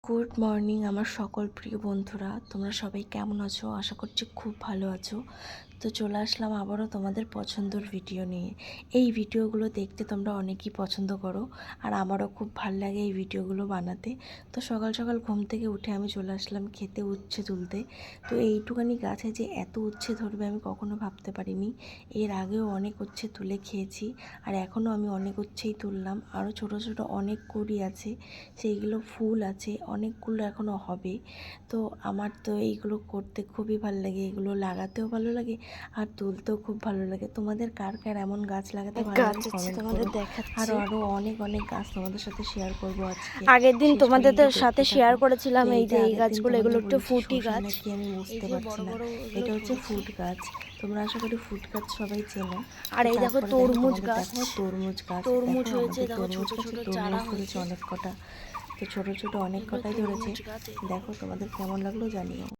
Good morning আমার সকল প্রিয় বন্ধুরা, তোমরা সবাই কেমন আছো? আশা করছি খুব ভালো আছো। তো চলে আসলাম আবারও তোমাদের পছন্দের ভিডিও নিয়ে। এই ভিডিওগুলো দেখতে তোমরা অনেকেই পছন্দ করো, আর আমারও খুব ভালো লাগে এই ভিডিওগুলো বানাতে। তো সকাল সকাল ঘুম থেকে উঠে আমি চলে আসলাম খেতে উচ্ছে তুলতে। তো এইটুখানি গাছে যে এত উচ্ছে ধরবে আমি কখনো ভাবতে পারিনি। এর আগেও অনেক উচ্ছে তুলে খেয়েছি, আর এখনও আমি অনেক উচ্ছেই তুললাম। আরও ছোট ছোট অনেক কুড়ি আছে, সেইগুলো ফুল আছে, অনেকগুলো এখনও হবে। তো আমার তো এইগুলো করতে খুবই ভালো লাগে, এগুলো লাগাতেও ভালো লাগে আর তুলতেও খুব ভালো লাগে। তোমাদের কার কার এমন গাছ লাগাতে ভালো লাগে কমেন্ট তোমাদের করো। দেখাচ্ছি। আরও অনেক অনেক গাছ তোমাদের সাথে শেয়ার করবো আজকে। আগের দিন শেষ তোমাদের পর্যন্ত সাথে দেখতে শেয়ার থাকো। করেছিলাম তো এই যে এইটা এই আগের দিন গাছগুলো, এগুলো তোমাদের একটু বলেছি ফুটি শসা গাছ। নাকি আমি এই বুঝতে যে পারছি বড় না। বড় এটা হচ্ছে ফুড গাছ। তোমরা আশা করি ফুড গাছ সবাই চেনো। আর এই দেখো তারপরে দেখো তরমুজ তোমাদের গাছ। দেখো তরমুজ গাছ। তরমুজ দেখো হয়েছে, আমাদের দেখো তরমুজ ছোট গাছে ছোট চারা তরমুজ ধরেছে হয়েছে। অনেক কটা। তো ছোট ছোট অনেক এগুলো কটাই ধরেছে। তরমুজ গাছ। দেখো তোমাদের কেমন লাগলো জানিও।